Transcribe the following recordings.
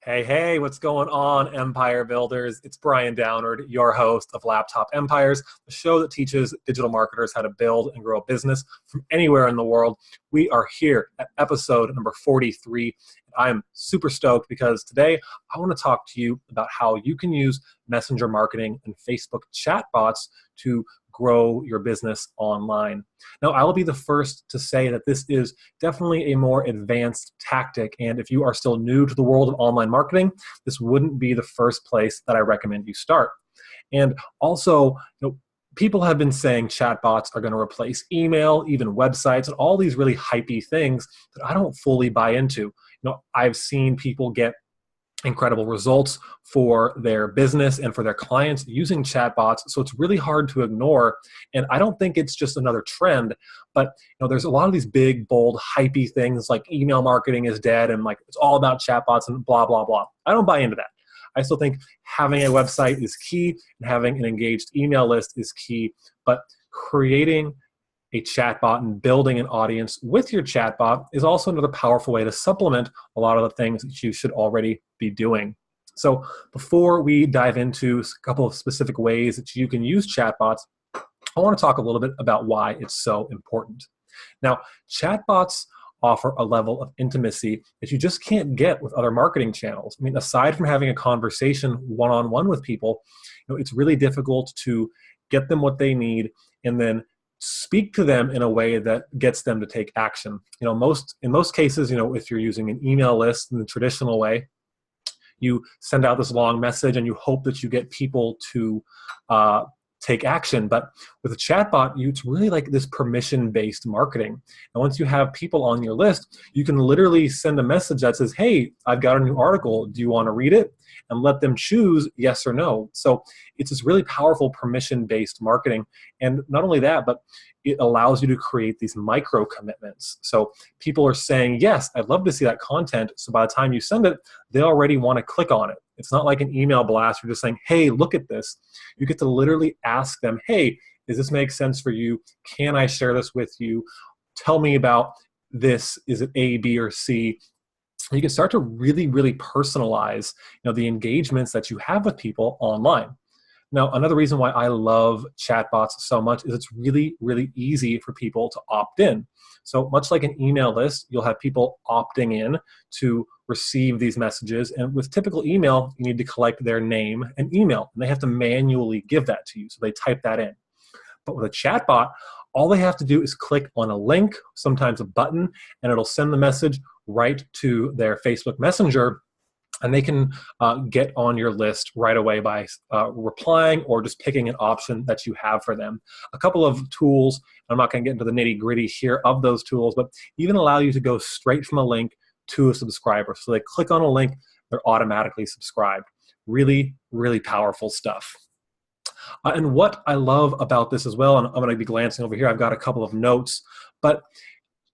Hey, hey, what's going on, Empire Builders? It's Brian Downard, your host of Laptop Empires, the show that teaches digital marketers how to build and grow a business from anywhere in the world. We are here at episode number 43. I'm super stoked because today I want to talk to you about how you can use messenger marketing and Facebook chatbots to grow your business online. Now, I will be the first to say that this is definitely a more advanced tactic, and if you are still new to the world of online marketing, this wouldn't be the first place that I recommend you start. And also, people have been saying chatbots are going to replace email, even websites, and all these really hypey things that I don't fully buy into. I've seen people get incredible results for their business and for their clients using chatbots. So it's really hard to ignore. And I don't think it's just another trend, but there's a lot of these big, bold, hypey things like email marketing is dead and like it's all about chatbots and blah, blah, blah. I don't buy into that. I still think having a website is key and having an engaged email list is key, but creating a chatbot and building an audience with your chatbot is also another powerful way to supplement a lot of the things that you should already be doing. So before we dive into a couple of specific ways that you can use chatbots, I want to talk a little bit about why it's so important. Now, chatbots offer a level of intimacy that you just can't get with other marketing channels. I mean, aside from having a conversation one-on-one with people, it's really difficult to get them what they need and then speak to them in a way that gets them to take action. In most cases, if you're using an email list in the traditional way, you send out this long message and you hope that you get people to take action. But with a chatbot, it's really like this permission-based marketing. And once you have people on your list, you can literally send a message that says, hey, I've got a new article. Do you want to read it? And let them choose yes or no. So it's this really powerful permission-based marketing. And not only that, but it allows you to create these micro commitments. So people are saying, yes, I'd love to see that content. So by the time you send it, they already want to click on it. It's not like an email blast. You're just saying, hey, look at this. You get to literally ask them, hey, does this make sense for you? Can I share this with you? Tell me about this. Is it A, B, or C? You can start to really, really personalize the engagements that you have with people online. Now, another reason why I love chatbots so much is it's really, really easy for people to opt in. So much like an email list, you'll have people opting in to receive these messages. And with typical email, you need to collect their name and email, and they have to manually give that to you. So they type that in. But with a chatbot, all they have to do is click on a link, sometimes a button, and it'll send the message right to their Facebook Messenger, and they can get on your list right away by replying or just picking an option that you have for them. A couple of tools, I'm not going to get into the nitty-gritty here of those tools, but even allow you to go straight from a link to a subscriber. So they click on a link, they're automatically subscribed. Really, really powerful stuff. And what I love about this as well, and I'm going to be glancing over here, I've got a couple of notes, but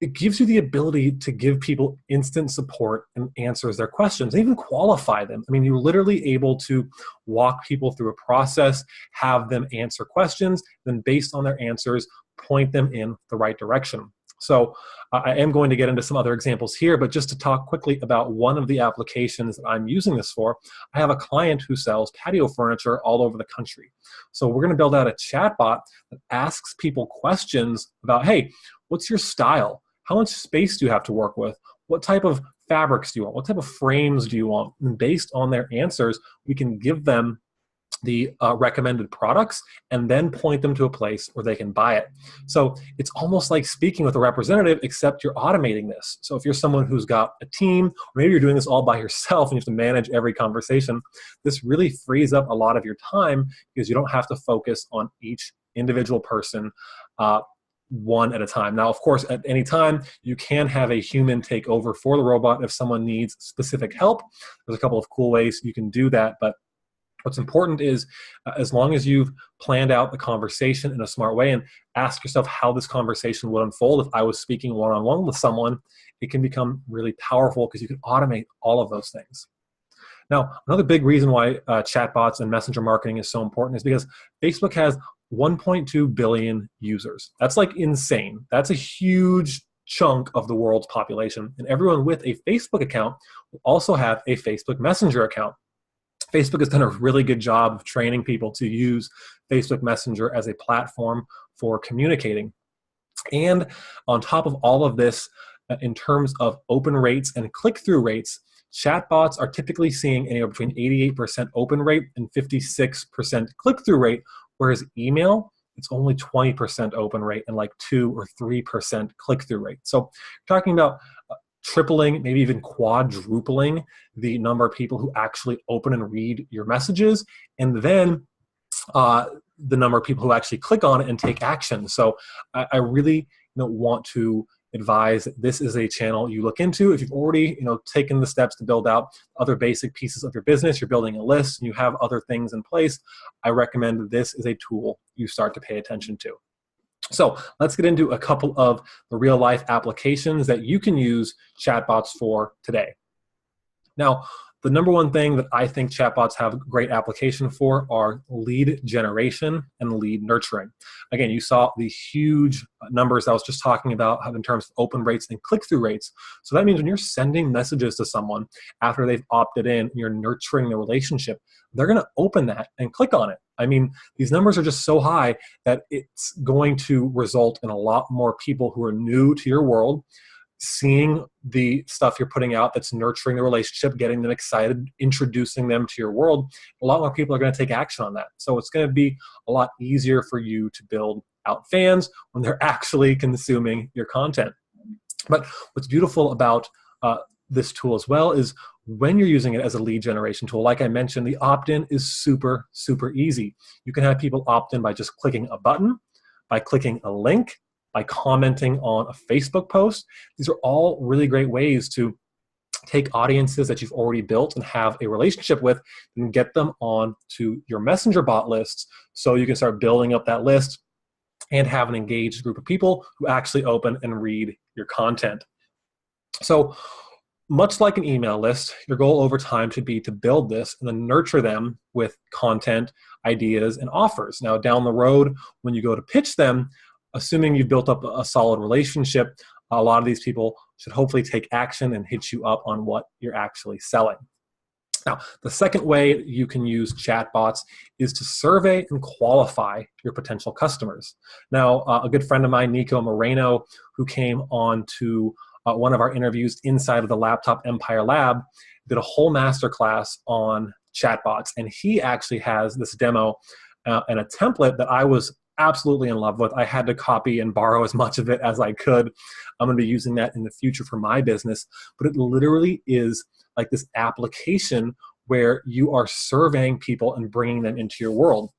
it gives you the ability to give people instant support and answers their questions, and even qualify them. I mean, you're literally able to walk people through a process, have them answer questions, then based on their answers, point them in the right direction. So I am going to get into some other examples here, but just to talk quickly about one of the applications that I'm using this for, I have a client who sells patio furniture all over the country. So we're going to build out a chatbot that asks people questions about, hey, what's your style? How much space do you have to work with? What type of fabrics do you want? What type of frames do you want? And based on their answers, we can give them the recommended products and then point them to a place where they can buy it. So it's almost like speaking with a representative, except you're automating this. So if you're someone who's got a team, or maybe you're doing this all by yourself and you have to manage every conversation, this really frees up a lot of your time because you don't have to focus on each individual person one at a time. Now, of course, at any time, you can have a human take over for the robot if someone needs specific help. There's a couple of cool ways you can do that, but what's important is as long as you've planned out the conversation in a smart way and ask yourself how this conversation would unfold if I was speaking one-on-one with someone, it can become really powerful because you can automate all of those things. Now, another big reason why chatbots and messenger marketing is so important is because Facebook has 1.2 billion users. That's like insane. That's a huge chunk of the world's population. And everyone with a Facebook account will also have a Facebook Messenger account. Facebook has done a really good job of training people to use Facebook Messenger as a platform for communicating. And on top of all of this, in terms of open rates and click-through rates, chatbots are typically seeing anywhere between 88% open rate and 56% click-through rate, whereas email, it's only 20% open rate and like 2 or 3% click-through rate. So talking about tripling, maybe even quadrupling the number of people who actually open and read your messages, and then the number of people who actually click on it and take action. So I really want to advise that this is a channel you look into. If you've already taken the steps to build out other basic pieces of your business, you're building a list, and you have other things in place, I recommend that this is a tool you start to pay attention to. So let's get into a couple of the real life applications that you can use chatbots for today. Now, the number one thing that I think chatbots have great application for are lead generation and lead nurturing. Again, you saw the huge numbers I was just talking about in terms of open rates and click-through rates. So that means when you're sending messages to someone after they've opted in and you're nurturing the relationship, they're going to open that and click on it. I mean, these numbers are just so high that it's going to result in a lot more people who are new to your world seeing the stuff you're putting out that's nurturing the relationship, getting them excited, introducing them to your world. A lot more people are going to take action on that. So it's going to be a lot easier for you to build out fans when they're actually consuming your content. But what's beautiful about this tool as well is when you're using it as a lead generation tool, like I mentioned, the opt-in is super, super easy. You can have people opt in by just clicking a button, by clicking a link, by commenting on a Facebook post. These are all really great ways to take audiences that you've already built and have a relationship with and get them on to your Messenger bot lists so you can start building up that list and have an engaged group of people who actually open and read your content. So much like an email list, your goal over time should be to build this and then nurture them with content, ideas, and offers. Now, down the road, when you go to pitch them, assuming you've built up a solid relationship, a lot of these people should hopefully take action and hit you up on what you're actually selling. Now, the second way you can use chatbots is to survey and qualify your potential customers. Now, a good friend of mine, Nico Moreno, who came on to one of our interviews inside of the Laptop Empire Lab, did a whole masterclass on chatbots, and he actually has this demo and a template that I was absolutely in love with. I had to copy and borrow as much of it as I could. I'm going to be using that in the future for my business, but it literally is like this application where you are surveying people and bringing them into your world.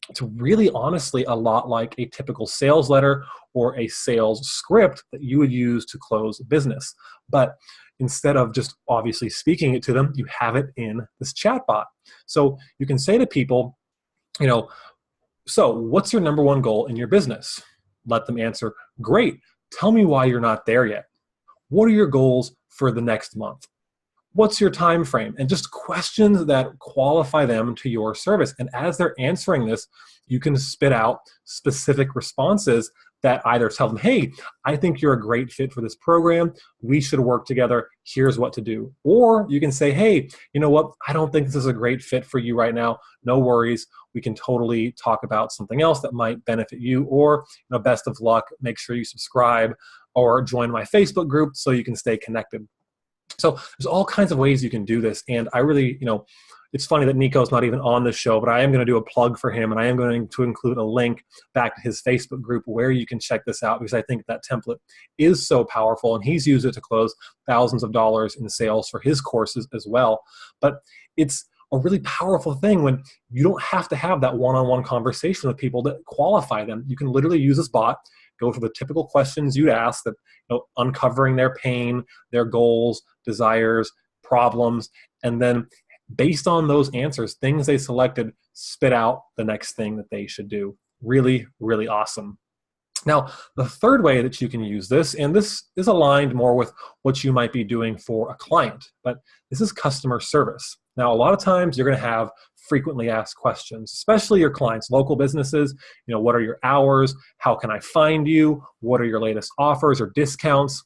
It's really honestly a lot like a typical sales letter or a sales script that you would use to close a business. But instead of just obviously speaking it to them, you have it in this chatbot. So you can say to people, so what's your number one goal in your business? Let them answer, great, tell me why you're not there yet. What are your goals for the next month? What's your time frame? And just questions that qualify them to your service. And as they're answering this, you can spit out specific responses that either tell them, hey, I think you're a great fit for this program. We should work together. Here's what to do. Or you can say, hey, you know what? I don't think this is a great fit for you right now. No worries. We can totally talk about something else that might benefit you. Or best of luck. Make sure you subscribe or join my Facebook group so you can stay connected. So there's all kinds of ways you can do this. And I really, it's funny that Nico's not even on this show, but I am going to do a plug for him, and I am going to include a link back to his Facebook group where you can check this out, because I think that template is so powerful, and he's used it to close thousands of dollars in sales for his courses as well. But it's a really powerful thing when you don't have to have that one-on-one conversation with people that qualify them. You can literally use this bot, go for the typical questions you'd ask, that uncovering their pain, their goals, desires, problems, and then based on those answers, things they selected, spit out the next thing that they should do. Really, really awesome. Now, the third way that you can use this, and this is aligned more with what you might be doing for a client, but this is customer service. Now, a lot of times you're going to have frequently asked questions, especially your clients, local businesses. What are your hours? How can I find you? What are your latest offers or discounts?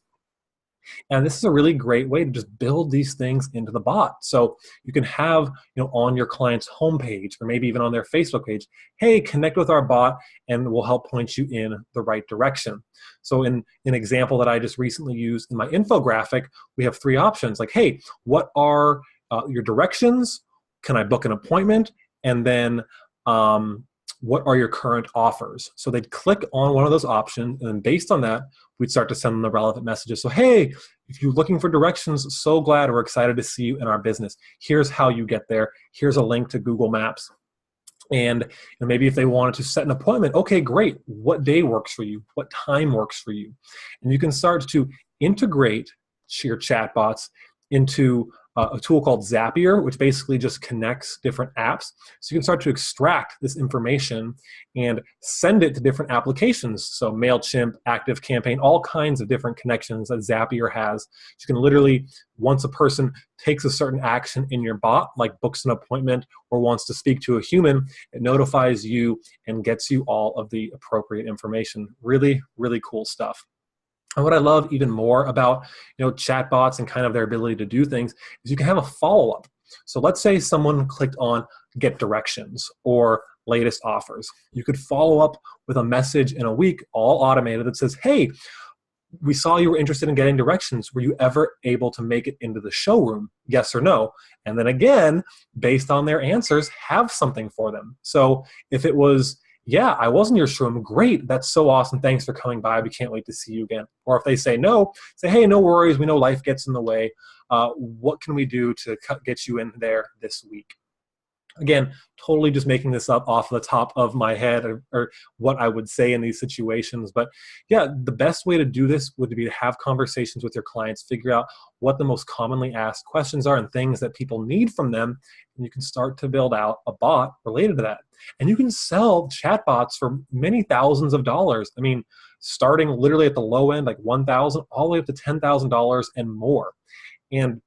And this is a really great way to just build these things into the bot. So you can have, on your client's homepage or maybe even on their Facebook page, hey, connect with our bot and we'll help point you in the right direction. So in an example that I just recently used in my infographic, we have 3 options like, hey, what are your directions? Can I book an appointment? And then what are your current offers? So they'd click on one of those options, and then based on that, we'd start to send them the relevant messages. So, hey, if you're looking for directions, so glad we're excited to see you in our business. Here's how you get there. Here's a link to Google Maps. And maybe if they wanted to set an appointment, okay, great. What day works for you? What time works for you? And you can start to integrate your chatbots into a tool called Zapier, which basically just connects different apps. So you can start to extract this information and send it to different applications. So MailChimp, ActiveCampaign, all kinds of different connections that Zapier has. You can literally, once a person takes a certain action in your bot, like books an appointment or wants to speak to a human, it notifies you and gets you all of the appropriate information. Really, really cool stuff. And what I love even more about chatbots and kind of their ability to do things is you can have a follow-up. So let's say someone clicked on get directions or latest offers. You could follow up with a message in a week, all automated, that says, hey, we saw you were interested in getting directions. Were you ever able to make it into the showroom? Yes or no? And then again, based on their answers, have something for them. So if it was, yeah, I was in your showroom. Great. That's so awesome. Thanks for coming by. We can't wait to see you again. Or if they say no, say, hey, no worries. We know life gets in the way. What can we do to get you in there this week? Again, totally just making this up off the top of my head or what I would say in these situations. But yeah, the best way to do this would be to have conversations with your clients, figure out what the most commonly asked questions are and things that people need from them. And you can start to build out a bot related to that. And you can sell chatbots for many thousands of dollars. I mean, starting literally at the low end, like $1,000, all the way up to $10,000 and more. And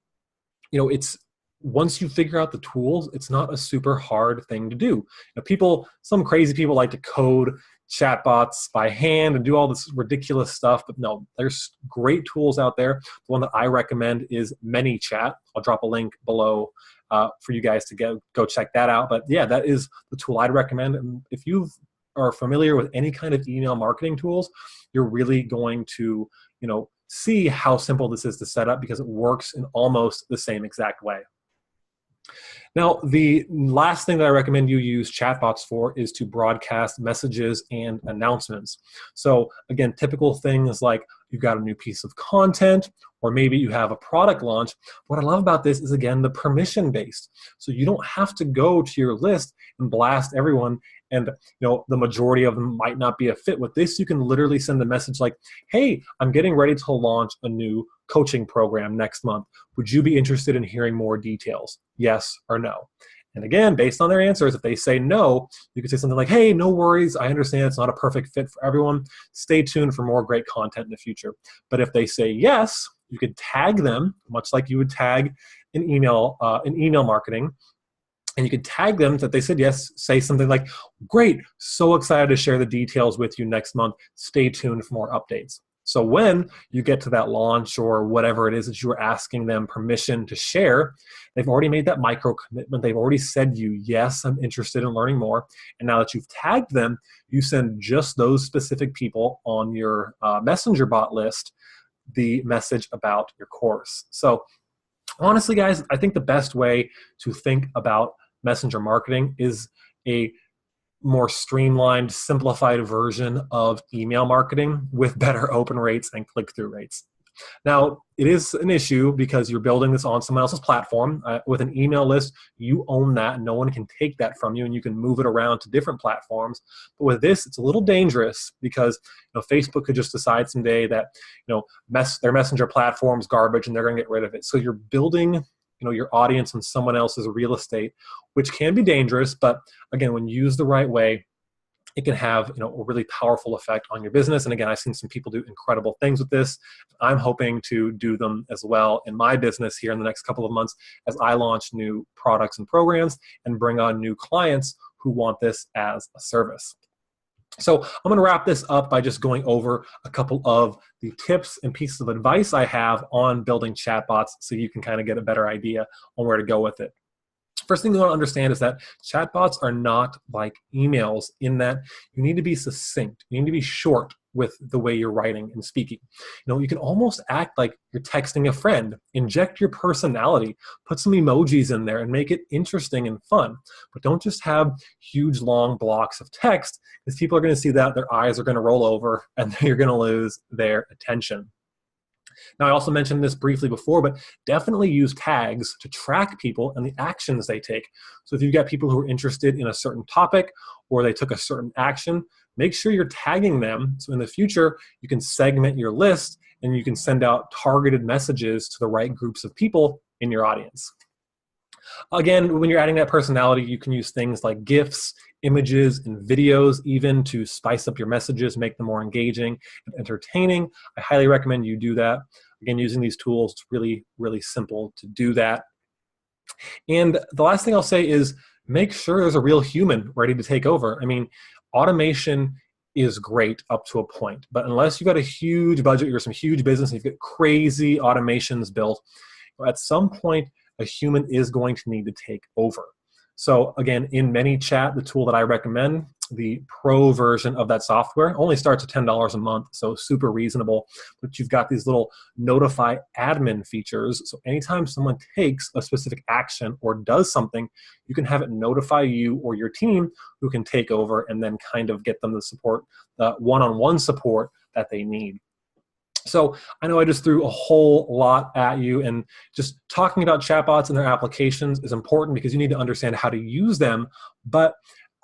it's, once you figure out the tools, it's not a super hard thing to do. Some crazy people like to code chatbots by hand and do all this ridiculous stuff, but no, there's great tools out there. The one that I recommend is ManyChat. I'll drop a link below for you guys to go check that out. But yeah, that is the tool I'd recommend. And if you are familiar with any kind of email marketing tools, you're really going to, see how simple this is to set up because it works in almost the same exact way. Now, the last thing that I recommend you use chatbots for is to broadcast messages and announcements. So again, typical things like you've got a new piece of content, or maybe you have a product launch. What I love about this is, again, the permission-based. So you don't have to go to your list and blast everyone, and the majority of them might not be a fit. With this, you can literally send a message like, hey, I'm getting ready to launch a new coaching program next month. Would you be interested in hearing more details? Yes or no? And again, based on their answers, if they say no, you can say something like, hey, no worries. I understand it's not a perfect fit for everyone. Stay tuned for more great content in the future. But if they say yes, you could tag them, much like you would tag an email marketing. And you could tag them that they said yes, say something like, great, so excited to share the details with you next month. Stay tuned for more updates. So when you get to that launch or whatever it is that you are asking them permission to share, they've already made that micro commitment. They've already said you, yes, I'm interested in learning more. And now that you've tagged them, you send just those specific people on your messenger bot list the message about your course. So honestly, guys, I think the best way to think about messenger marketing is a more streamlined, simplified version of email marketing with better open rates and click-through rates. Now, it is an issue because you're building this on someone else's platform. With an email list, you own that. No one can take that from you, and you can move it around to different platforms. But with this, it's a little dangerous because Facebook could just decide someday that their messenger platform's garbage and they're going to get rid of it. So you're building your audience on someone else's real estate, which can be dangerous. But again, when used the right way, it can have a really powerful effect on your business. And again, I've seen some people do incredible things with this. I'm hoping to do them as well in my business here in the next couple of months as I launch new products and programs and bring on new clients who want this as a service. So I'm going to wrap this up by just going over a couple of the tips and pieces of advice I have on building chatbots so you can kind of get a better idea on where to go with it. First thing you want to understand is that chatbots are not like emails in that you need to be succinct. You need to be short with the way you're writing and speaking. You can almost act like you're texting a friend. Inject your personality, put some emojis in there and make it interesting and fun. But don't just have huge long blocks of text because people are going to see that, their eyes are going to roll over and you're going to lose their attention. Now, I also mentioned this briefly before, but definitely use tags to track people and the actions they take. So if you've got people who are interested in a certain topic or they took a certain action, make sure you're tagging them. So in the future, you can segment your list and you can send out targeted messages to the right groups of people in your audience. Again, when you're adding that personality, you can use things like GIFs, images, and videos even to spice up your messages, make them more engaging and entertaining. I highly recommend you do that. Again, using these tools, it's really, really simple to do that. And the last thing I'll say is make sure there's a real human ready to take over. I mean, automation is great up to a point, but unless you've got a huge budget, you're some huge business, and you've got crazy automations built, at some point, a human is going to need to take over. So again, in ManyChat, the tool that I recommend, the pro version of that software only starts at $10 a month, so super reasonable. But you've got these little notify admin features. So anytime someone takes a specific action or does something, you can have it notify you or your team who can take over and then kind of get them the support, the one-on-one support that they need. So I know I just threw a whole lot at you, and just talking about chatbots and their applications is important because you need to understand how to use them, but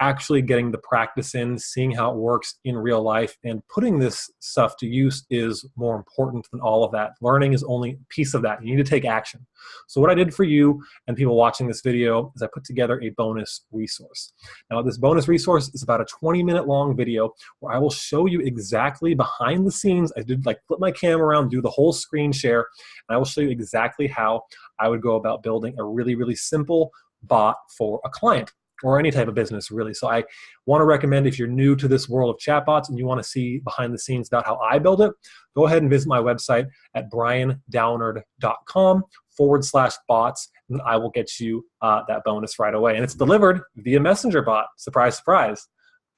actually getting the practice in, seeing how it works in real life, and putting this stuff to use is more important than all of that. Learning is only a piece of that. You need to take action. So what I did for you and people watching this video is I put together a bonus resource. Now, this bonus resource is about a 20-minute long video where I will show you exactly behind the scenes. I did like flip my camera around, do the whole screen share, and I will show you exactly how I would go about building a really, really simple bot for a client, or any type of business, really. So I want to recommend, if you're new to this world of chatbots and you want to see behind the scenes about how I build it, go ahead and visit my website at briandownard.com/bots, and I will get you that bonus right away. And it's delivered via Messenger bot. Surprise, surprise.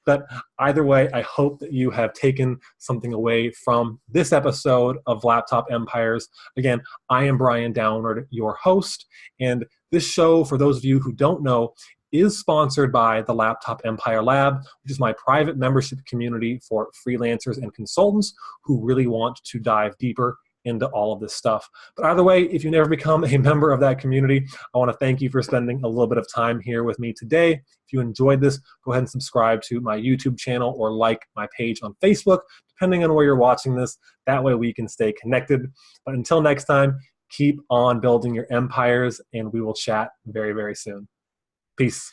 But either way, I hope that you have taken something away from this episode of Laptop Empires. Again, I am Brian Downard, your host, and this show, for those of you who don't know, is sponsored by the Laptop Empire Lab, which is my private membership community for freelancers and consultants who really want to dive deeper into all of this stuff. But either way, if you never become a member of that community, I want to thank you for spending a little bit of time here with me today. If you enjoyed this, go ahead and subscribe to my YouTube channel or like my page on Facebook, depending on where you're watching this. That way we can stay connected. But until next time, keep on building your empires, and we will chat very, very soon. Peace.